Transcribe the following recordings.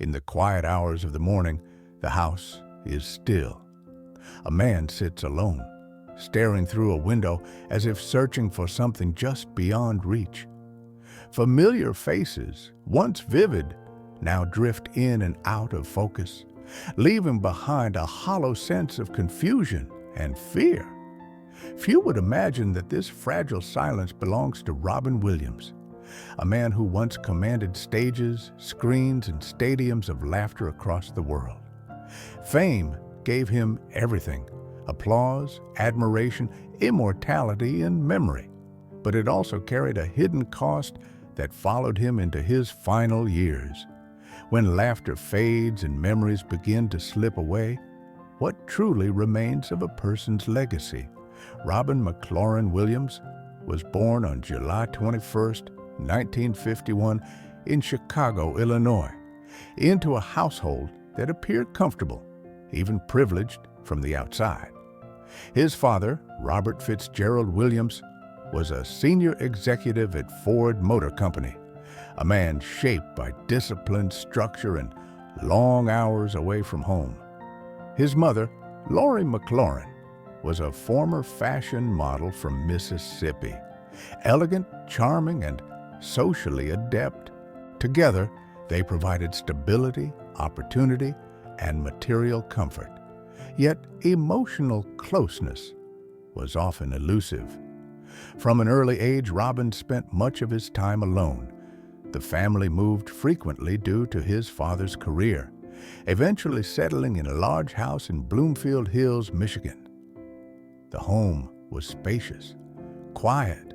In the quiet hours of the morning, the house is still. A man sits alone, staring through a window as if searching for something just beyond reach. Familiar faces, once vivid, now drift in and out of focus, leaving behind a hollow sense of confusion and fear. Few would imagine that this fragile silence belongs to Robin Williams, a man who once commanded stages, screens, and stadiums of laughter across the world. Fame gave him everything: applause, admiration, immortality, and memory. But it also carried a hidden cost that followed him into his final years. When laughter fades and memories begin to slip away, what truly remains of a person's legacy? Robin McLaurin Williams was born on July 21, 1951, in Chicago, Illinois, into a household that appeared comfortable, even privileged from the outside. His father, Robert Fitzgerald Williams, was a senior executive at Ford Motor Company, a man shaped by disciplined structure and long hours away from home. His mother, Lori McLaurin, was a former fashion model from Mississippi, elegant, charming, and socially adept. Together, they provided stability, opportunity, and material comfort. Yet emotional closeness was often elusive. From an early age, Robin spent much of his time alone. The family moved frequently due to his father's career, eventually settling in a large house in Bloomfield Hills, Michigan. The home was spacious, quiet,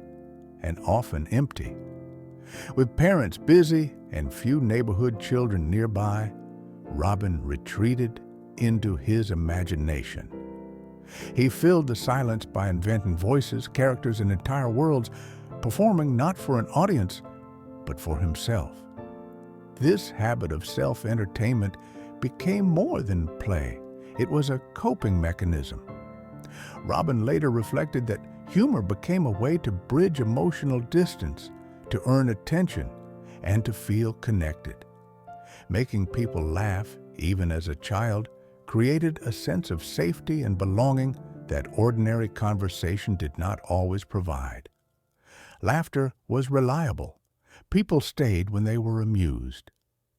and often empty. With parents busy and few neighborhood children nearby, Robin retreated into his imagination. He filled the silence by inventing voices, characters, and entire worlds, performing not for an audience, but for himself. This habit of self-entertainment became more than play. It was a coping mechanism. Robin later reflected that humor became a way to bridge emotional distance, to earn attention, and to feel connected. Making people laugh, even as a child, created a sense of safety and belonging that ordinary conversation did not always provide. Laughter was reliable. People stayed when they were amused.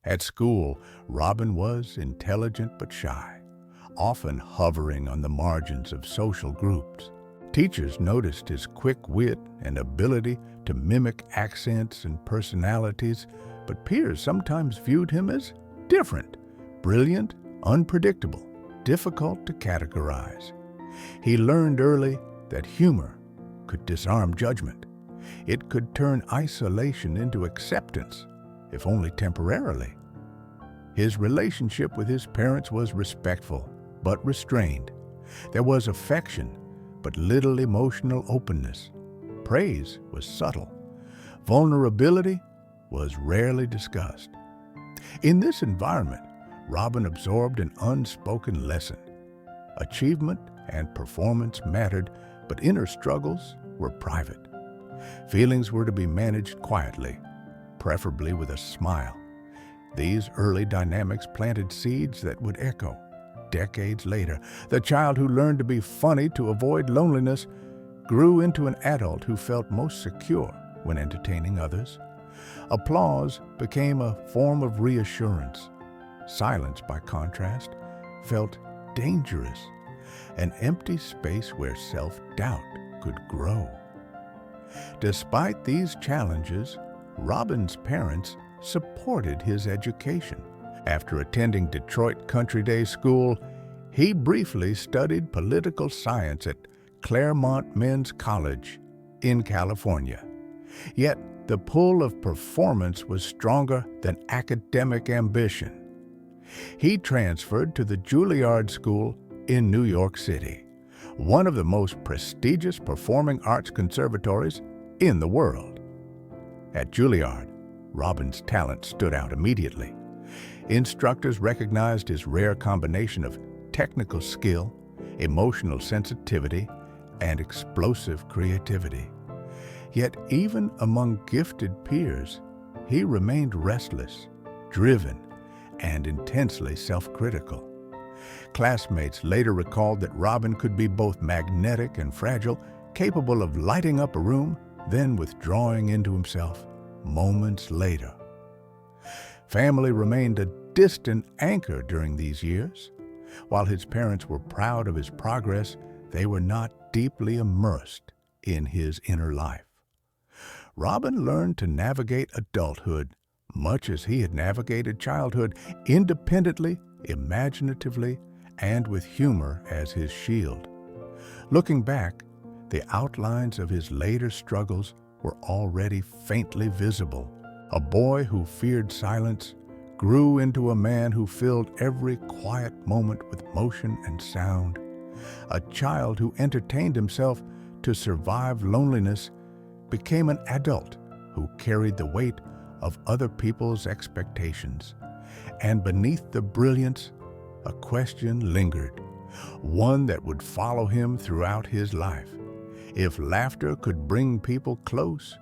At school, Robin was intelligent but shy, often hovering on the margins of social groups. Teachers noticed his quick wit and ability to mimic accents and personalities, but peers sometimes viewed him as different, brilliant, unpredictable, difficult to categorize. He learned early that humor could disarm judgment. It could turn isolation into acceptance, if only temporarily. His relationship with his parents was respectful, but restrained. There was affection, but little emotional openness. Praise was subtle. Vulnerability was rarely discussed. In this environment, Robin absorbed an unspoken lesson. Achievement and performance mattered, but inner struggles were private. Feelings were to be managed quietly, preferably with a smile. These early dynamics planted seeds that would echo. Decades later, the child who learned to be funny to avoid loneliness grew into an adult who felt most secure when entertaining others. Applause became a form of reassurance. Silence, by contrast, felt dangerous, an empty space where self-doubt could grow. Despite these challenges, Robin's parents supported his education. After attending Detroit Country Day School, he briefly studied political science at Claremont Men's College in California. Yet, the pull of performance was stronger than academic ambition. He transferred to the Juilliard School in New York City, one of the most prestigious performing arts conservatories in the world. At Juilliard, Robin's talent stood out immediately. Instructors recognized his rare combination of technical skill, emotional sensitivity, and explosive creativity. Yet even among gifted peers, he remained restless, driven, and intensely self-critical. Classmates later recalled that Robin could be both magnetic and fragile, capable of lighting up a room, then withdrawing into himself moments later. Family remained a distant anchor during these years. While his parents were proud of his progress, they were not deeply immersed in his inner life. Robin learned to navigate adulthood much as he had navigated childhood, independently, imaginatively, and with humor as his shield. Looking back, the outlines of his later struggles were already faintly visible. A boy who feared silence grew into a man who filled every quiet moment with motion and sound. A child who entertained himself to survive loneliness became an adult who carried the weight of other people's expectations. And beneath the brilliance, a question lingered, one that would follow him throughout his life. If laughter could bring people close,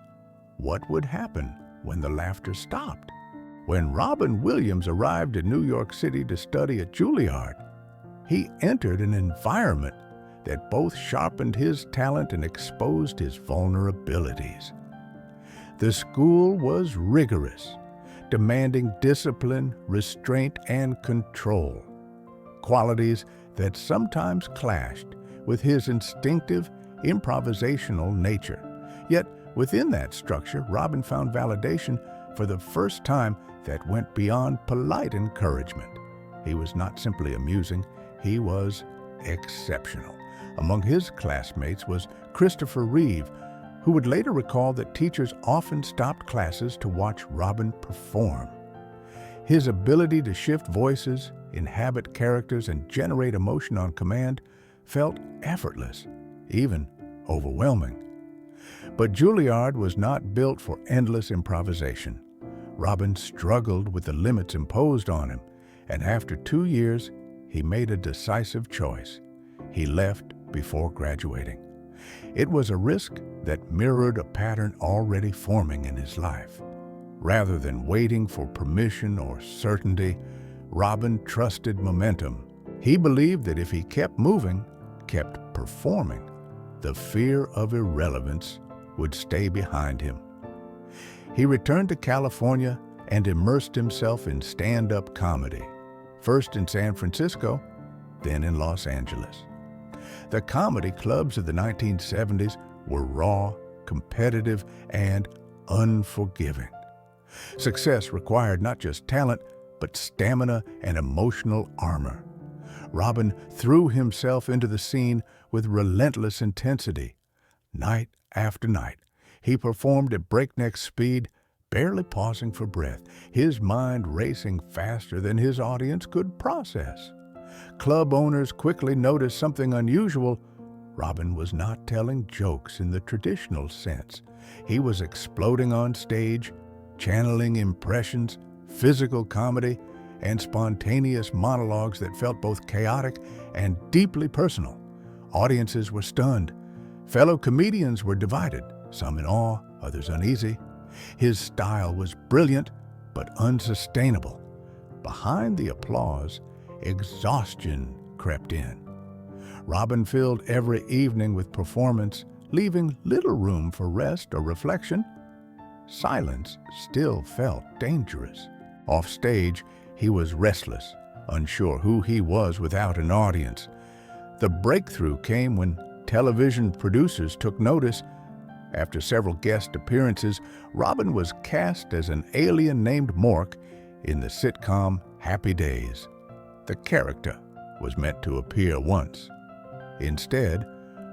what would happen when the laughter stopped? When Robin Williams arrived in New York City to study at Juilliard, he entered an environment that both sharpened his talent and exposed his vulnerabilities. The school was rigorous, demanding discipline, restraint, and control, qualities that sometimes clashed with his instinctive, improvisational nature. Yet, within that structure, Robin found validation for the first time that went beyond polite encouragement. He was not simply amusing, he was exceptional. Among his classmates was Christopher Reeve, who would later recall that teachers often stopped classes to watch Robin perform. His ability to shift voices, inhabit characters, and generate emotion on command felt effortless, even overwhelming. But Juilliard was not built for endless improvisation. Robin struggled with the limits imposed on him, and after 2 years, he made a decisive choice. He left before graduating. It was a risk that mirrored a pattern already forming in his life. Rather than waiting for permission or certainty, Robin trusted momentum. He believed that if he kept moving, kept performing, the fear of irrelevance would stay behind him. He returned to California and immersed himself in stand-up comedy, first in San Francisco, then in Los Angeles. The comedy clubs of the 1970s were raw, competitive, and unforgiving. Success required not just talent, but stamina and emotional armor. Robin threw himself into the scene with relentless intensity. Night after night, he performed at breakneck speed, barely pausing for breath, his mind racing faster than his audience could process. Club owners quickly noticed something unusual. Robin was not telling jokes in the traditional sense. He was exploding on stage, channeling impressions, physical comedy, and spontaneous monologues that felt both chaotic and deeply personal. Audiences were stunned. Fellow comedians were divided, some in awe, others uneasy. His style was brilliant, but unsustainable. Behind the applause, exhaustion crept in. Robin filled every evening with performance, leaving little room for rest or reflection. Silence still felt dangerous. Off stage, he was restless, unsure who he was without an audience. The breakthrough came when television producers took notice. After several guest appearances, Robin was cast as an alien named Mork in the sitcom Happy Days. The character was meant to appear once. Instead,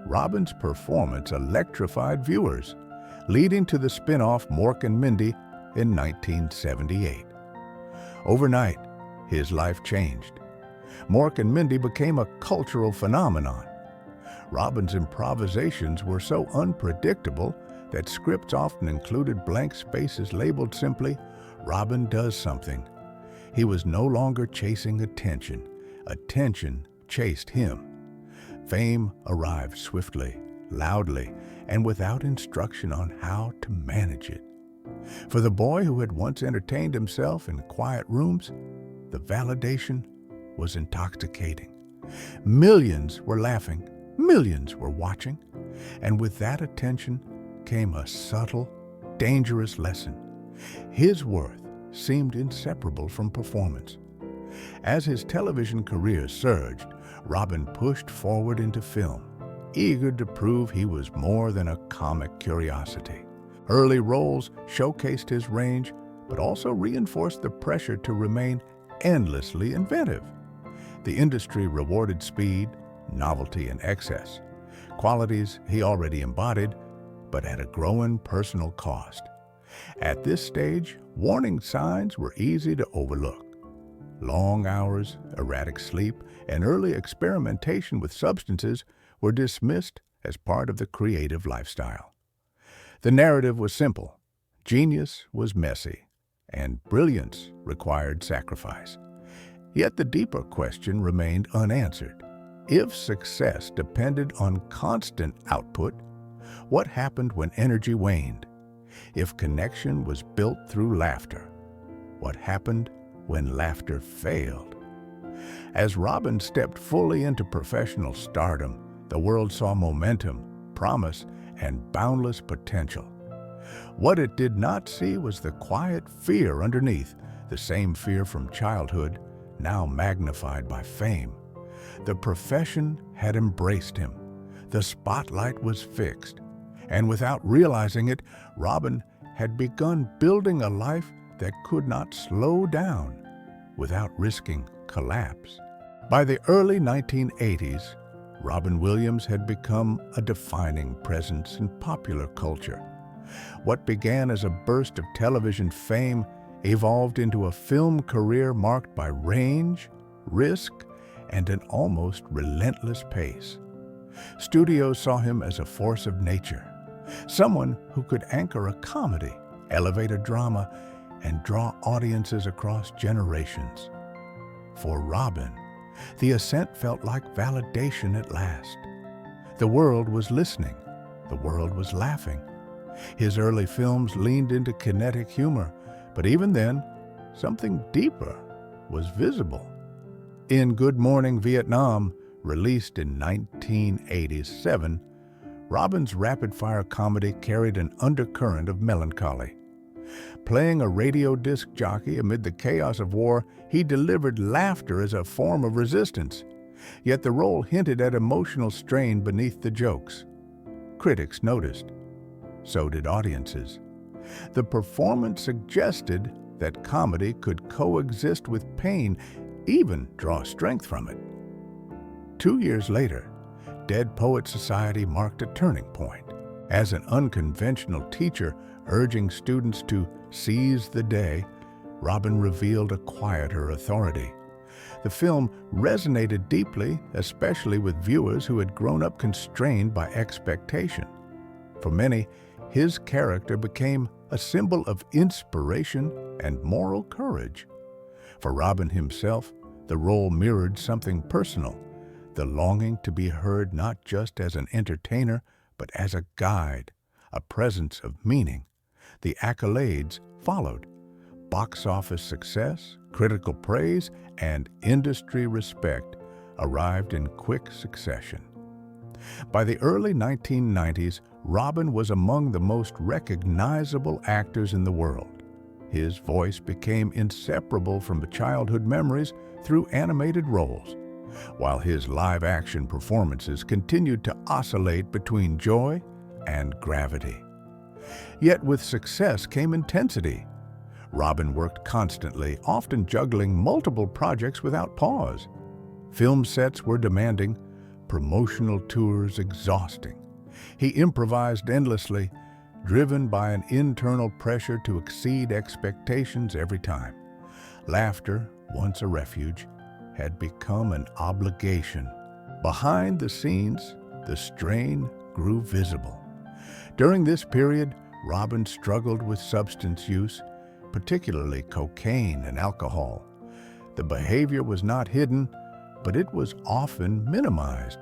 Robin's performance electrified viewers, leading to the spin-off Mork and Mindy in 1978. Overnight, his life changed. Mork and Mindy became a cultural phenomenon. Robin's improvisations were so unpredictable that scripts often included blank spaces labeled simply, "Robin does something." He was no longer chasing attention. Attention chased him. Fame arrived swiftly, loudly, and without instruction on how to manage it. For the boy who had once entertained himself in quiet rooms, The validation was intoxicating. Millions were laughing, millions were watching, and with that attention came a subtle, dangerous lesson. His worth seemed inseparable from performance. As his television career surged, Robin pushed forward into film, eager to prove he was more than a comic curiosity. Early roles showcased his range, but also reinforced the pressure to remain endlessly inventive. The industry rewarded speed, novelty, and excess, qualities he already embodied, but at a growing personal cost. At this stage, warning signs were easy to overlook. Long hours, erratic sleep, and early experimentation with substances were dismissed as part of the creative lifestyle. The narrative was simple. Genius was messy, and brilliance required sacrifice. Yet the deeper question remained unanswered. If success depended on constant output, what happened when energy waned? If connection was built through laughter, what happened when laughter failed? As Robin stepped fully into professional stardom, the world saw momentum, promise, and boundless potential. What it did not see was the quiet fear underneath, the same fear from childhood, now magnified by fame. The profession had embraced him. The spotlight was fixed. And without realizing it, Robin had begun building a life that could not slow down without risking collapse. By the early 1980s, Robin Williams had become a defining presence in popular culture. What began as a burst of television fame evolved into a film career marked by range, risk, and an almost relentless pace. Studios saw him as a force of nature, someone who could anchor a comedy, elevate a drama, and draw audiences across generations. For Robin, the ascent felt like validation at last. The world was listening. The world was laughing. His early films leaned into kinetic humor, but even then, something deeper was visible. In Good Morning Vietnam, released in 1987, Robin's rapid-fire comedy carried an undercurrent of melancholy. Playing a radio disc jockey amid the chaos of war, he delivered laughter as a form of resistance. Yet the role hinted at emotional strain beneath the jokes. Critics noticed. So did audiences. The performance suggested that comedy could coexist with pain, even draw strength from it. 2 years later, Dead Poets Society marked a turning point. As an unconventional teacher urging students to seize the day, Robin revealed a quieter authority. The film resonated deeply, especially with viewers who had grown up constrained by expectation. For many, his character became a symbol of inspiration and moral courage. For Robin himself, the role mirrored something personal, the longing to be heard not just as an entertainer, but as a guide, a presence of meaning. The accolades followed. Box office success, critical praise, and industry respect arrived in quick succession. By the early 1990s, Robin was among the most recognizable actors in the world. His voice became inseparable from childhood memories through animated roles, while his live-action performances continued to oscillate between joy and gravity. Yet with success came intensity. Robin worked constantly, often juggling multiple projects without pause. Film sets were demanding, promotional tours exhausting. He improvised endlessly, driven by an internal pressure to exceed expectations every time. Laughter, once a refuge, had become an obligation. Behind the scenes, the strain grew visible. During this period, Robin struggled with substance use, particularly cocaine and alcohol. The behavior was not hidden, but it was often minimized.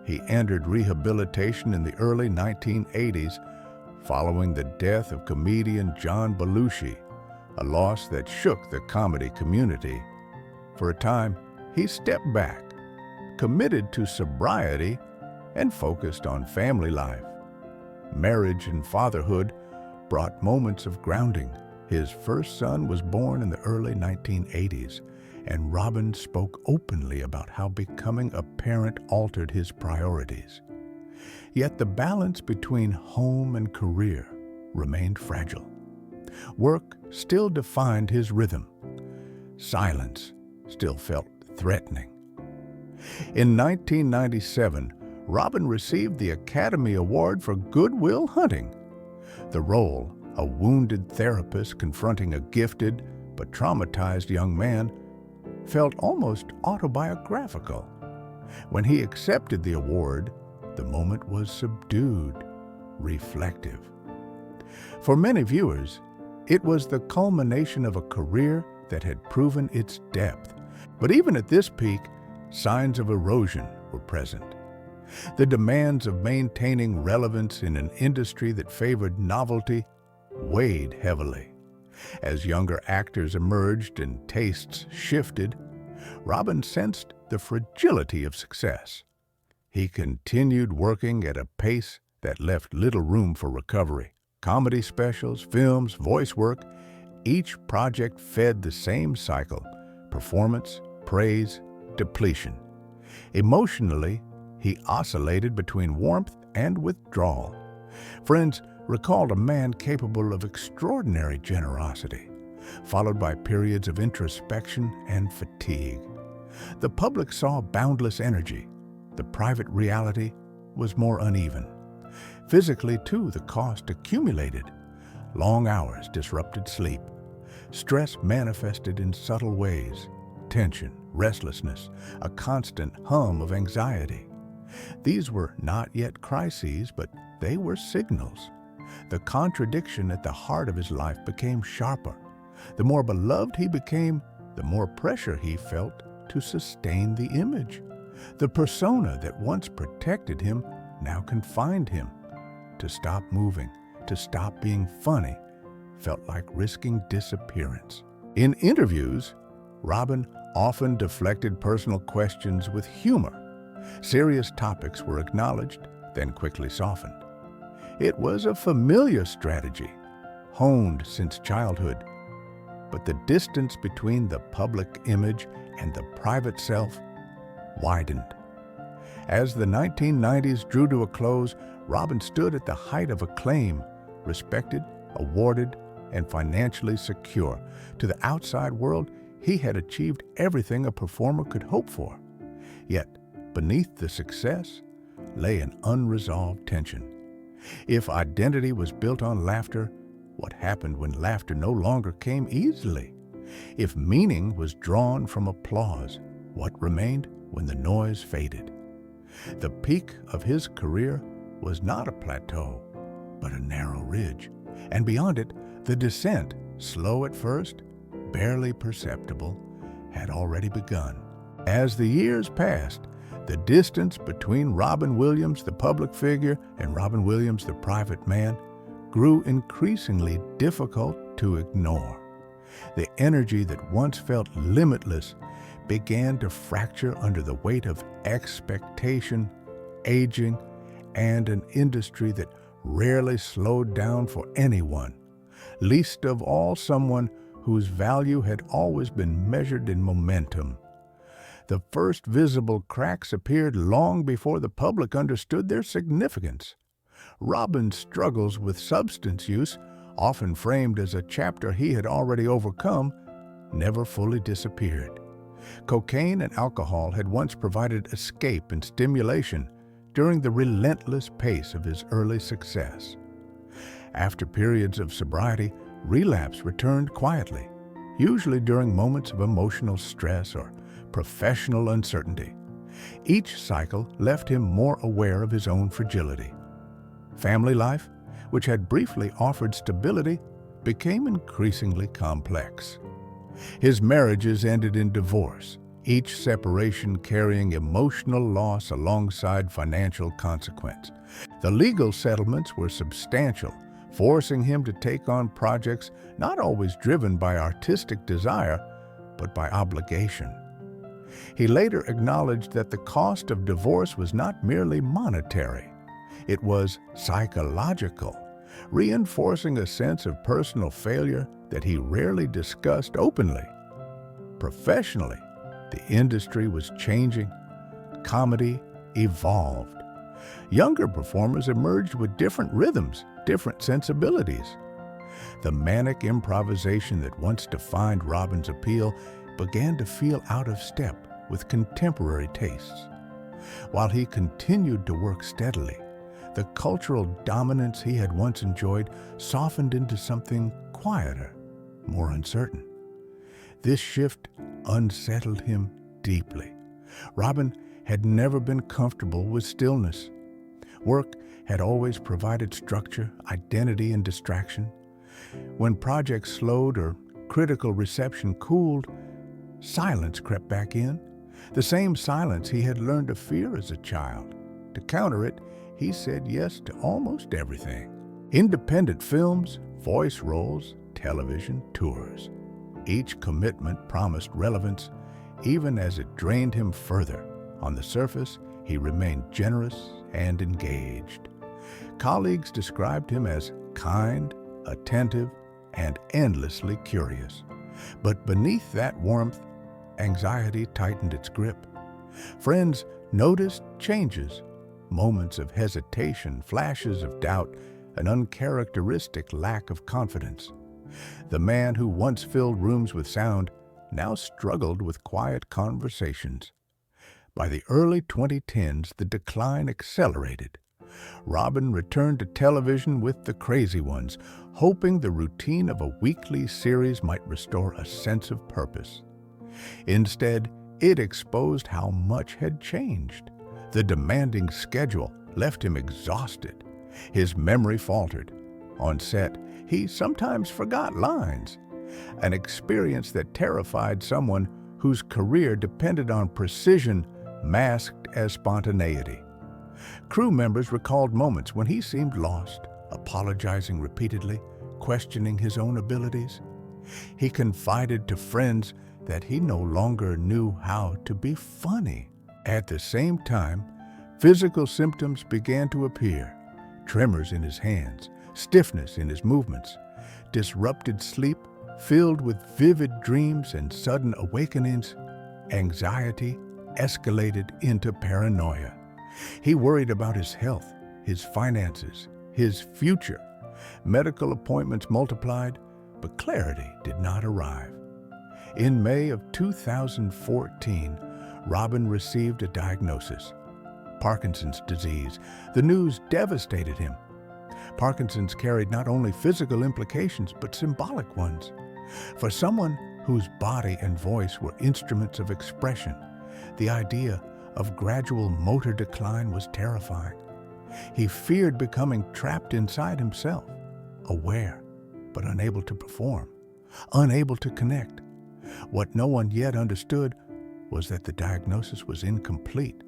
He entered rehabilitation in the early 1980s, following the death of comedian John Belushi, a loss that shook the comedy community. For a time, he stepped back, committed to sobriety, and focused on family life. Marriage and fatherhood brought moments of grounding. His first son was born in the early 1980s, and Robin spoke openly about how becoming a parent altered his priorities. Yet the balance between home and career remained fragile. Work still defined his rhythm. Silence still felt threatening. In 1997, Robin received the Academy Award for Good Will Hunting. The role, a wounded therapist confronting a gifted but traumatized young man, felt almost autobiographical. When he accepted the award, the moment was subdued, reflective. For many viewers, it was the culmination of a career that had proven its depth. But even at this peak, signs of erosion were present. The demands of maintaining relevance in an industry that favored novelty weighed heavily. As younger actors emerged and tastes shifted, Robin sensed the fragility of success. He continued working at a pace that left little room for recovery. Comedy specials, films, voice work, each project fed the same cycle: performance, praise, depletion. Emotionally, he oscillated between warmth and withdrawal. Friends recalled a man capable of extraordinary generosity, followed by periods of introspection and fatigue. The public saw boundless energy. The private reality was more uneven. Physically, too, the cost accumulated. Long hours disrupted sleep. Stress manifested in subtle ways: tension, restlessness, a constant hum of anxiety. These were not yet crises, but they were signals. The contradiction at the heart of his life became sharper. The more beloved he became, the more pressure he felt to sustain the image. The persona that once protected him now confined him. To stop moving, to stop being funny, felt like risking disappearance. In interviews, Robin often deflected personal questions with humor. Serious topics were acknowledged, then quickly softened. It was a familiar strategy, honed since childhood. But the distance between the public image and the private self widened. As the 1990s drew to a close, Robin stood at the height of acclaim, respected, awarded, and financially secure. To the outside world, he had achieved everything a performer could hope for. Yet, beneath the success lay an unresolved tension. If identity was built on laughter, what happened when laughter no longer came easily? If meaning was drawn from applause, what remained when the noise faded? The peak of his career was not a plateau, but a narrow ridge. And beyond it, the descent, slow at first, barely perceptible, had already begun. As the years passed, the distance between Robin Williams, the public figure, and Robin Williams, the private man, grew increasingly difficult to ignore. The energy that once felt limitless began to fracture under the weight of expectation, aging, and an industry that rarely slowed down for anyone, least of all someone whose value had always been measured in momentum. The first visible cracks appeared long before the public understood their significance. Robin's struggles with substance use, often framed as a chapter he had already overcome, never fully disappeared. Cocaine and alcohol had once provided escape and stimulation during the relentless pace of his early success. After periods of sobriety, relapse returned quietly, usually during moments of emotional stress or professional uncertainty. Each cycle left him more aware of his own fragility. Family life, which had briefly offered stability, became increasingly complex. His marriages ended in divorce, each separation carrying emotional loss alongside financial consequence. The legal settlements were substantial, forcing him to take on projects not always driven by artistic desire, but by obligation. He later acknowledged that the cost of divorce was not merely monetary. It was psychological, reinforcing a sense of personal failure that he rarely discussed openly. Professionally, the industry was changing. Comedy evolved. Younger performers emerged with different rhythms, different sensibilities. The manic improvisation that once defined Robin's appeal began to feel out of step with contemporary tastes. While he continued to work steadily, the cultural dominance he had once enjoyed softened into something quieter, more uncertain. This shift unsettled him deeply. Robin had never been comfortable with stillness. Work had always provided structure, identity, and distraction. When projects slowed or critical reception cooled, silence crept back in, the same silence he had learned to fear as a child. To counter it, he said yes to almost everything. Independent films, voice roles, television, tours. Each commitment promised relevance, even as it drained him further. On the surface, he remained generous and engaged. Colleagues described him as kind, attentive, and endlessly curious. But beneath that warmth, anxiety tightened its grip. Friends noticed changes, moments of hesitation, flashes of doubt, an uncharacteristic lack of confidence. The man who once filled rooms with sound now struggled with quiet conversations. By the early 2010s, the decline accelerated. Robin returned to television with The Crazy Ones, hoping the routine of a weekly series might restore a sense of purpose. Instead, it exposed how much had changed. The demanding schedule left him exhausted. His memory faltered. On set, he sometimes forgot lines, an experience that terrified someone whose career depended on precision masked as spontaneity. Crew members recalled moments when he seemed lost, apologizing repeatedly, questioning his own abilities. He confided to friends that he no longer knew how to be funny. At the same time, physical symptoms began to appear: tremors in his hands, stiffness in his movements, disrupted sleep filled with vivid dreams and sudden awakenings. Anxiety escalated into paranoia. He worried about his health, his finances, his future. Medical appointments multiplied, but clarity did not arrive. In May of 2014, Robin received a diagnosis: Parkinson's disease. The news devastated him. Parkinson's carried not only physical implications, but symbolic ones. For someone whose body and voice were instruments of expression, the idea of gradual motor decline was terrifying. He feared becoming trapped inside himself, aware, but unable to perform, unable to connect. What no one yet understood was that the diagnosis was incomplete.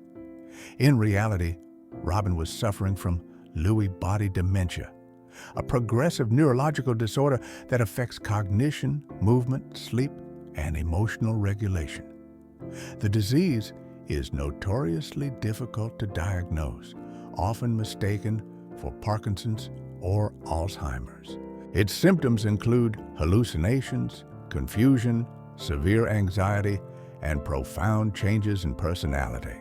In reality, Robin was suffering from Lewy body dementia, a progressive neurological disorder that affects cognition, movement, sleep, and emotional regulation. The disease is notoriously difficult to diagnose, often mistaken for Parkinson's or Alzheimer's. Its symptoms include hallucinations, confusion, severe anxiety, and profound changes in personality.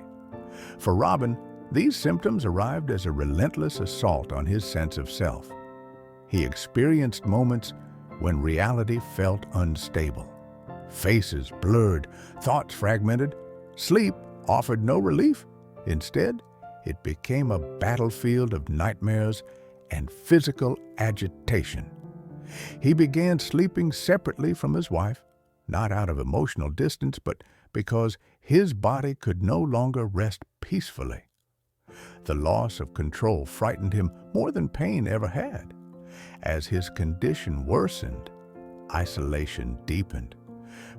For Robin, these symptoms arrived as a relentless assault on his sense of self. He experienced moments when reality felt unstable. Faces blurred, thoughts fragmented. Sleep offered no relief. Instead, it became a battlefield of nightmares and physical agitation. He began sleeping separately from his wife, not out of emotional distance, but because his body could no longer rest peacefully. The loss of control frightened him more than pain ever had. As his condition worsened, isolation deepened.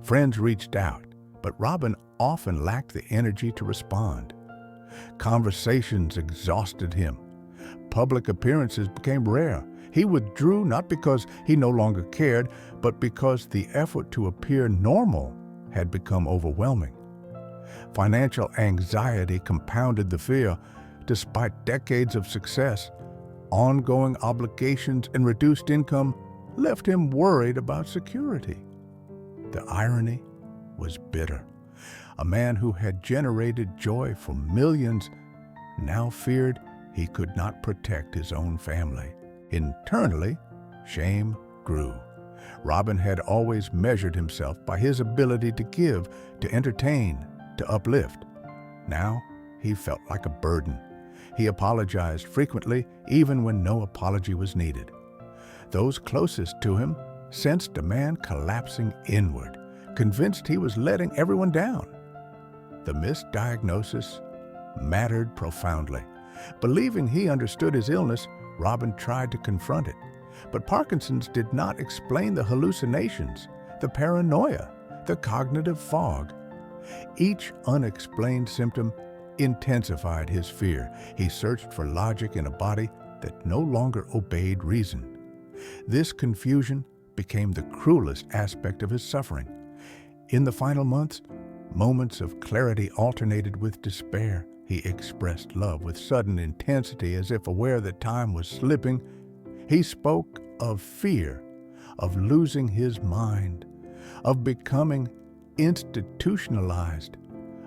Friends reached out, but Robin often lacked the energy to respond. Conversations exhausted him. Public appearances became rare. He withdrew not because he no longer cared, but because the effort to appear normal had become overwhelming. Financial anxiety compounded the fear. Despite decades of success, ongoing obligations and reduced income left him worried about security. The irony was bitter. A man who had generated joy for millions now feared he could not protect his own family. Internally, shame grew. Robin had always measured himself by his ability to give, to entertain, to uplift. Now he felt like a burden. He apologized frequently, even when no apology was needed. Those closest to him sensed a man collapsing inward, convinced he was letting everyone down. The misdiagnosis mattered profoundly. Believing he understood his illness, Robin tried to confront it. But Parkinson's did not explain the hallucinations, the paranoia, the cognitive fog. Each unexplained symptom intensified his fear. He searched for logic in a body that no longer obeyed reason. This confusion became the cruelest aspect of his suffering. In the final months, moments of clarity alternated with despair. He expressed love with sudden intensity, as if aware that time was slipping. He spoke of fear, of losing his mind, of becoming institutionalized,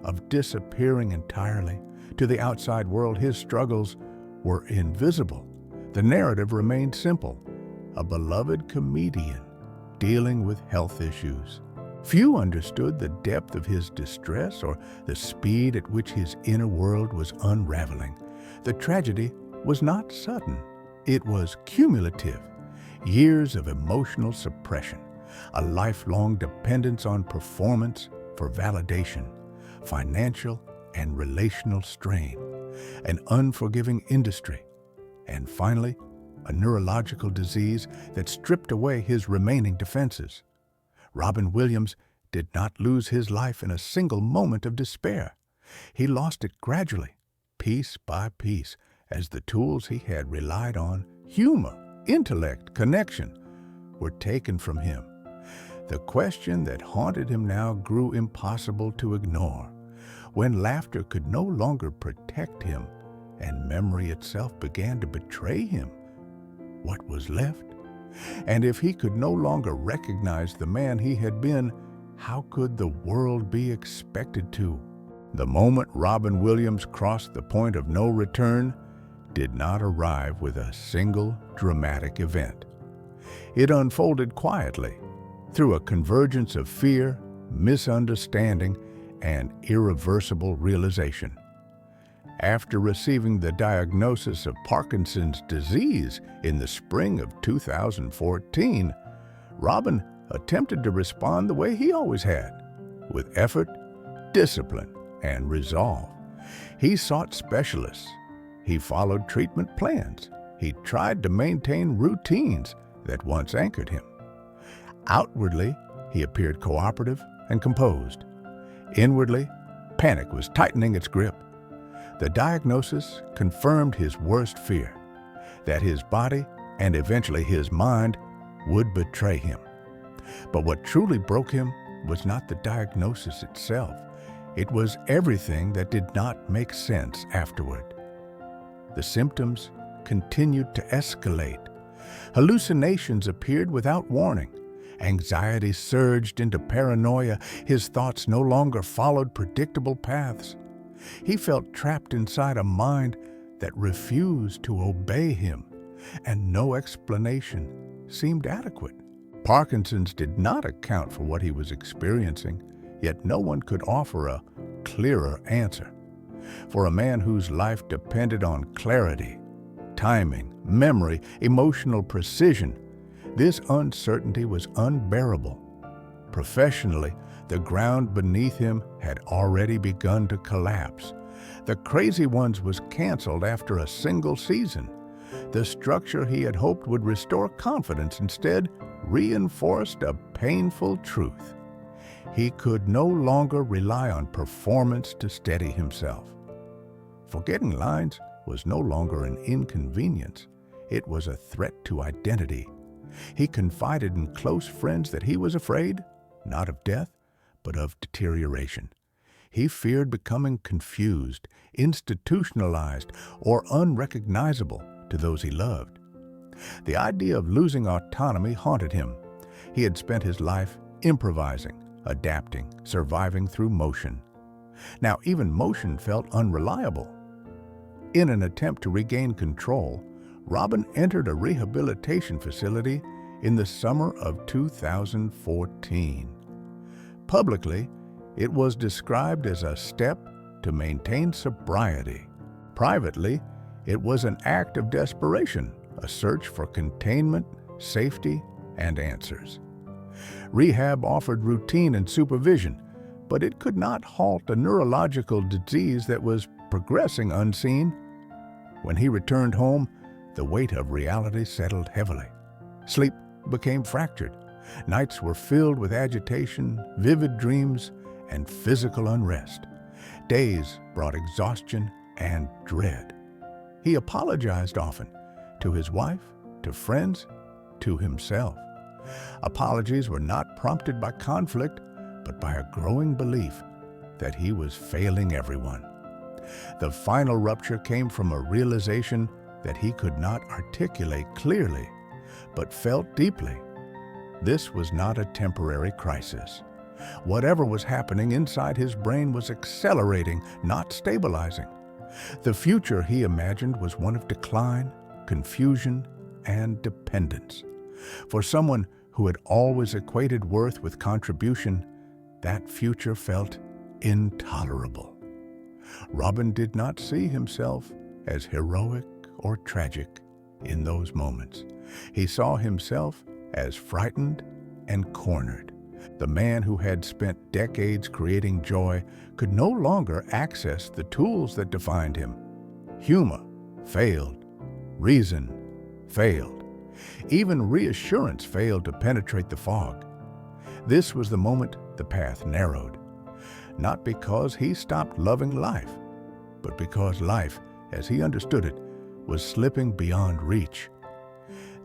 of disappearing entirely. To the outside world, his struggles were invisible. The narrative remained simple: a beloved comedian dealing with health issues. Few understood the depth of his distress or the speed at which his inner world was unraveling. The tragedy was not sudden. It was cumulative. Years of emotional suppression, a lifelong dependence on performance for validation, financial and relational strain, an unforgiving industry, and finally, a neurological disease that stripped away his remaining defenses. Robin Williams did not lose his life in a single moment of despair. He lost it gradually, piece by piece, as the tools he had relied on, humor, intellect, connection, were taken from him. The question that haunted him now grew impossible to ignore. When laughter could no longer protect him and memory itself began to betray him, what was left? And if he could no longer recognize the man he had been, how could the world be expected to? The moment Robin Williams crossed the point of no return did not arrive with a single dramatic event. It unfolded quietly, through a convergence of fear, misunderstanding, and irreversible realization. After receiving the diagnosis of Parkinson's disease in the spring of 2014, Robin attempted to respond the way he always had, with effort, discipline, and resolve. He sought specialists. He followed treatment plans. He tried to maintain routines that once anchored him. Outwardly, he appeared cooperative and composed. Inwardly, panic was tightening its grip. The diagnosis confirmed his worst fear, that his body and eventually his mind would betray him. But what truly broke him was not the diagnosis itself. It was everything that did not make sense afterward. The symptoms continued to escalate. Hallucinations appeared without warning. Anxiety surged into paranoia. His thoughts no longer followed predictable paths. He felt trapped inside a mind that refused to obey him, and no explanation seemed adequate. Parkinson's did not account for what he was experiencing, yet no one could offer a clearer answer. For a man whose life depended on clarity, timing, memory, emotional precision, this uncertainty was unbearable. Professionally, the ground beneath him had already begun to collapse. The Crazy Ones was canceled after a single season. The structure he had hoped would restore confidence instead reinforced a painful truth. He could no longer rely on performance to steady himself. Forgetting lines was no longer an inconvenience. It was a threat to identity. He confided in close friends that he was afraid, not of death, but of deterioration. He feared becoming confused, institutionalized, or unrecognizable to those he loved. The idea of losing autonomy haunted him. He had spent his life improvising, adapting, surviving through motion. Now, even motion felt unreliable. In an attempt to regain control, Robin entered a rehabilitation facility in the summer of 2014. Publicly, it was described as a step to maintain sobriety. Privately, it was an act of desperation, a search for containment, safety, and answers. Rehab offered routine and supervision, but it could not halt a neurological disease that was progressing unseen. When he returned home, the weight of reality settled heavily. Sleep became fractured. Nights were filled with agitation, vivid dreams, and physical unrest. Days brought exhaustion and dread. He apologized often, to his wife, to friends, to himself. Apologies were not prompted by conflict, but by a growing belief that he was failing everyone. The final rupture came from a realization that he could not articulate clearly, but felt deeply. This was not a temporary crisis. Whatever was happening inside his brain was accelerating, not stabilizing. The future he imagined was one of decline, confusion, and dependence. For someone who had always equated worth with contribution, that future felt intolerable. Robin did not see himself as heroic or tragic in those moments. He saw himself as frightened and cornered. The man who had spent decades creating joy could no longer access the tools that defined him. Humor failed. Reason failed. Even reassurance failed to penetrate the fog. This was the moment the path narrowed. Not because he stopped loving life, but because life, as he understood it, was slipping beyond reach.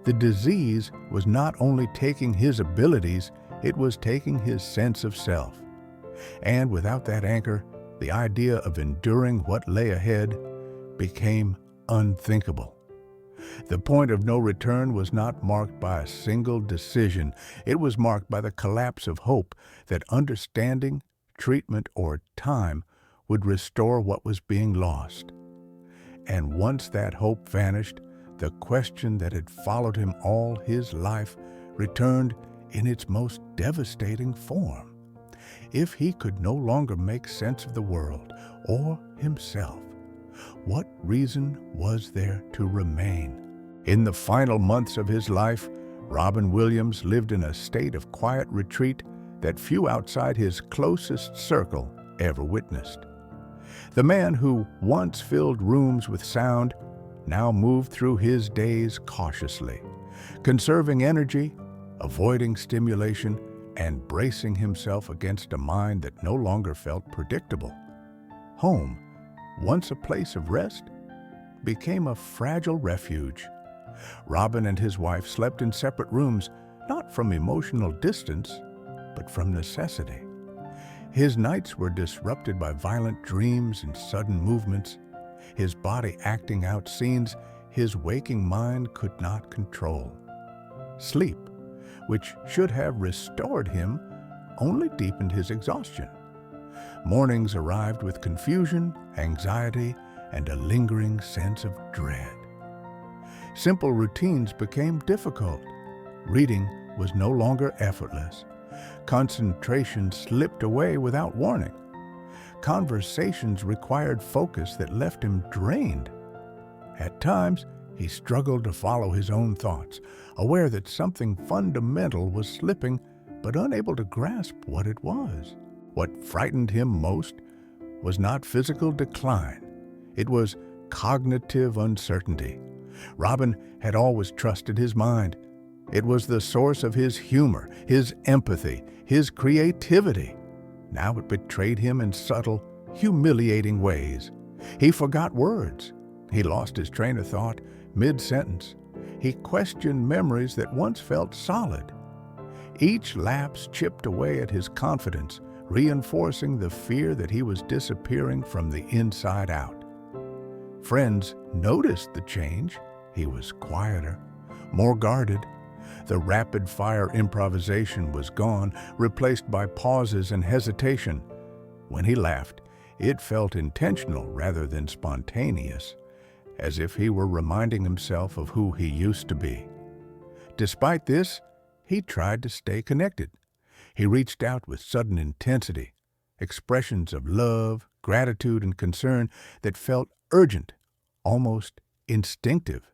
The disease was not only taking his abilities, it was taking his sense of self. And without that anchor, the idea of enduring what lay ahead became unthinkable. The point of no return was not marked by a single decision. It was marked by the collapse of hope that understanding, treatment, or time would restore what was being lost. And once that hope vanished, the question that had followed him all his life returned in its most devastating form. If he could no longer make sense of the world or himself, what reason was there to remain? In the final months of his life, Robin Williams lived in a state of quiet retreat that few outside his closest circle ever witnessed. The man who once filled rooms with sound now moved through his days cautiously, conserving energy, avoiding stimulation, and bracing himself against a mind that no longer felt predictable. Home, once a place of rest, became a fragile refuge. Robin and his wife slept in separate rooms, not from emotional distance, but from necessity. His nights were disrupted by violent dreams and sudden movements, his body acting out scenes his waking mind could not control. Sleep, which should have restored him, only deepened his exhaustion. Mornings arrived with confusion, anxiety, and a lingering sense of dread. Simple routines became difficult. Reading was no longer effortless. Concentration slipped away without warning. Conversations required focus that left him drained. At times, he struggled to follow his own thoughts, aware that something fundamental was slipping, but unable to grasp what it was. What frightened him most was not physical decline. It was cognitive uncertainty. Robin had always trusted his mind. It was the source of his humor, his empathy, his creativity. Now it betrayed him in subtle, humiliating ways. He forgot words. He lost his train of thought mid-sentence. He questioned memories that once felt solid. Each lapse chipped away at his confidence, reinforcing the fear that he was disappearing from the inside out. Friends noticed the change. He was quieter, more guarded. The rapid-fire improvisation was gone, replaced by pauses and hesitation. When he laughed, it felt intentional rather than spontaneous, as if he were reminding himself of who he used to be. Despite this, he tried to stay connected. He reached out with sudden intensity, expressions of love, gratitude, and concern that felt urgent, almost instinctive.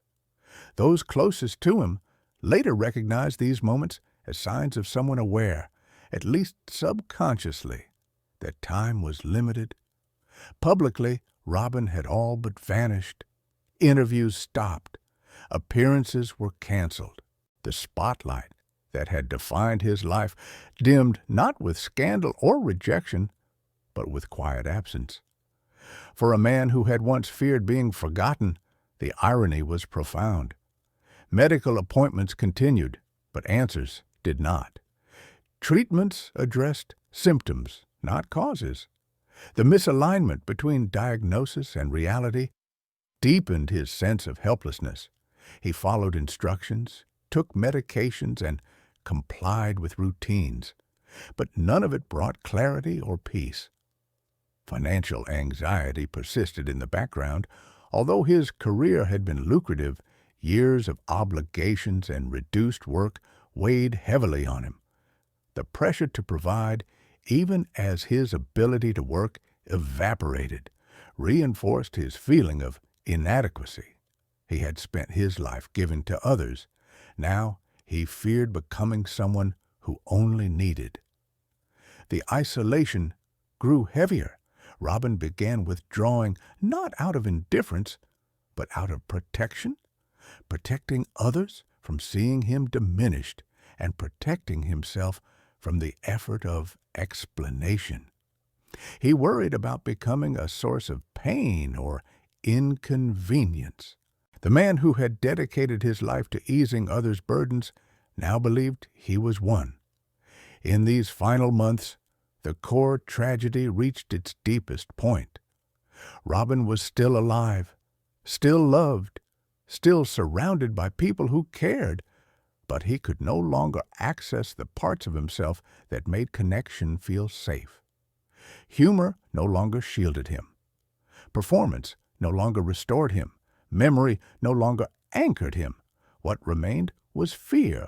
Those closest to him later recognized these moments as signs of someone aware, at least subconsciously, that time was limited. Publicly, Robin had all but vanished. Interviews stopped. Appearances were canceled. The spotlight that had defined his life dimmed not with scandal or rejection, but with quiet absence. For a man who had once feared being forgotten, the irony was profound. Medical appointments continued, but answers did not. Treatments addressed symptoms, not causes. The misalignment between diagnosis and reality deepened his sense of helplessness. He followed instructions, took medications, and complied with routines, but none of it brought clarity or peace. Financial anxiety persisted in the background. Although his career had been lucrative, years of obligations and reduced work weighed heavily on him. The pressure to provide, even as his ability to work evaporated, reinforced his feeling of inadequacy. He had spent his life giving to others. Now he feared becoming someone who only needed. The isolation grew heavier. Robin began withdrawing, not out of indifference, but out of protection, protecting others from seeing him diminished and protecting himself from the effort of explanation. He worried about becoming a source of pain or inconvenience. The man who had dedicated his life to easing others' burdens now believed he was one. In these final months, the core tragedy reached its deepest point. Robin was still alive, still loved, still surrounded by people who cared, but he could no longer access the parts of himself that made connection feel safe. Humor no longer shielded him. Performance no longer restored him. Memory no longer anchored him. What remained was fear.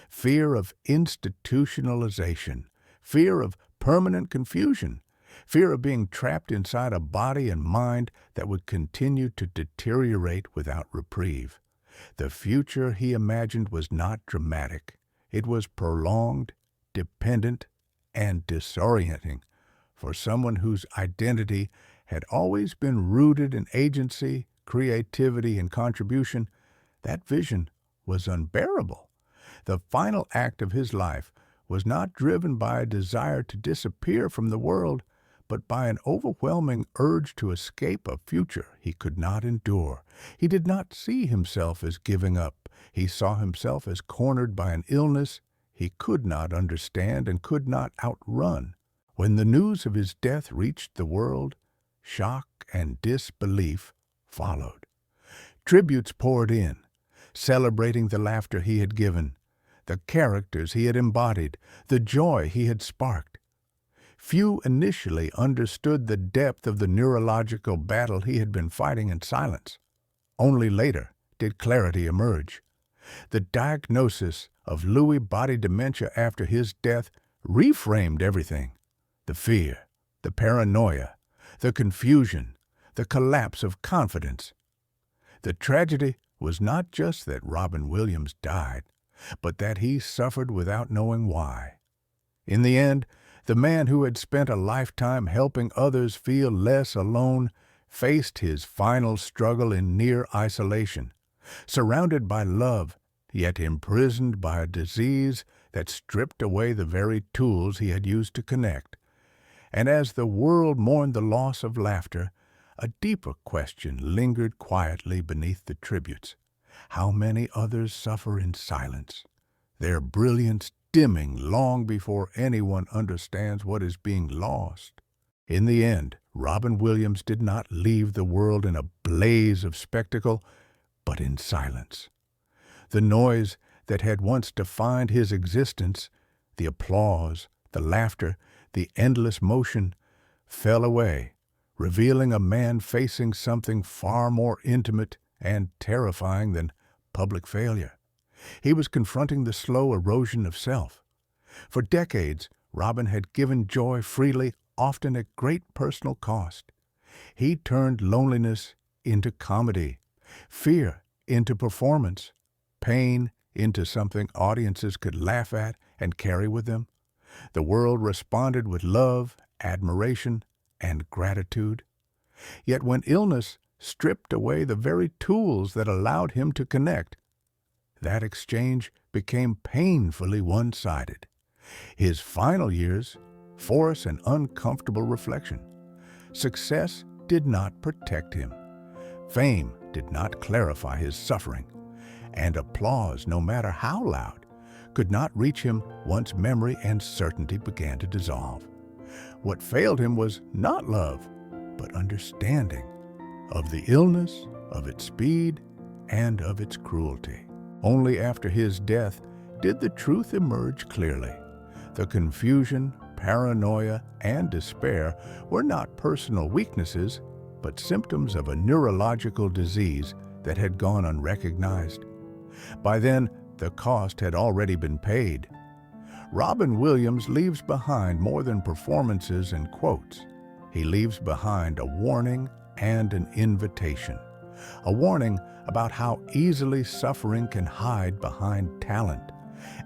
Fear of institutionalization. Fear of permanent confusion. Fear of being trapped inside a body and mind that would continue to deteriorate without reprieve. The future he imagined was not dramatic. It was prolonged, dependent, and disorienting. For someone whose identity had always been rooted in agency, creativity, and contribution, that vision was unbearable. The final act of his life was not driven by a desire to disappear from the world, but by an overwhelming urge to escape a future he could not endure. He did not see himself as giving up. He saw himself as cornered by an illness he could not understand and could not outrun. When the news of his death reached the world, shock and disbelief followed. Tributes poured in, celebrating the laughter he had given, the characters he had embodied, the joy he had sparked. Few initially understood the depth of the neurological battle he had been fighting in silence. Only later did clarity emerge. The diagnosis of Lewy body dementia after his death reframed everything. The fear, the paranoia, the confusion, the collapse of confidence. The tragedy was not just that Robin Williams died, but that he suffered without knowing why. In the end, the man who had spent a lifetime helping others feel less alone faced his final struggle in near isolation, surrounded by love, yet imprisoned by a disease that stripped away the very tools he had used to connect. And as the world mourned the loss of laughter, a deeper question lingered quietly beneath the tributes. How many others suffer in silence, their brilliance dimming long before anyone understands what is being lost. In the end, Robin Williams did not leave the world in a blaze of spectacle, but in silence. The noise that had once defined his existence, the applause, the laughter, the endless motion, fell away, revealing a man facing something far more intimate and terrifying than public failure. He was confronting the slow erosion of self. For decades, Robin had given joy freely, often at great personal cost. He turned loneliness into comedy, fear into performance, pain into something audiences could laugh at and carry with them. The world responded with love, admiration, and gratitude. Yet when illness stripped away the very tools that allowed him to connect, that exchange became painfully one-sided. His final years force an uncomfortable reflection. Success did not protect him. Fame did not clarify his suffering. And applause, no matter how loud, could not reach him once memory and certainty began to dissolve. What failed him was not love, but understanding of the illness, of its speed, and of its cruelty. Only after his death did the truth emerge clearly. The confusion, paranoia, and despair were not personal weaknesses, but symptoms of a neurological disease that had gone unrecognized. By then, the cost had already been paid. Robin Williams leaves behind more than performances and quotes. He leaves behind a warning and an invitation. A warning about how easily suffering can hide behind talent,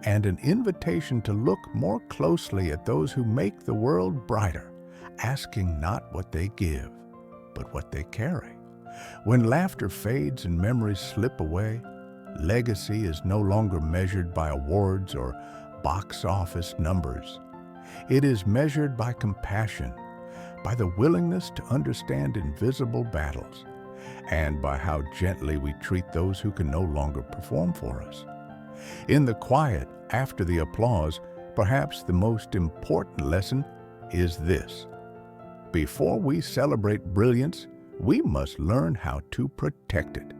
and an invitation to look more closely at those who make the world brighter, asking not what they give, but what they carry. When laughter fades and memories slip away, legacy is no longer measured by awards or box office numbers. It is measured by compassion, by the willingness to understand invisible battles, and by how gently we treat those who can no longer perform for us. In the quiet, after the applause, perhaps the most important lesson is this: before we celebrate brilliance, we must learn how to protect it.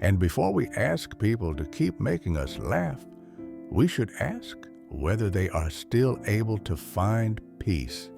And before we ask people to keep making us laugh, we should ask whether they are still able to find peace.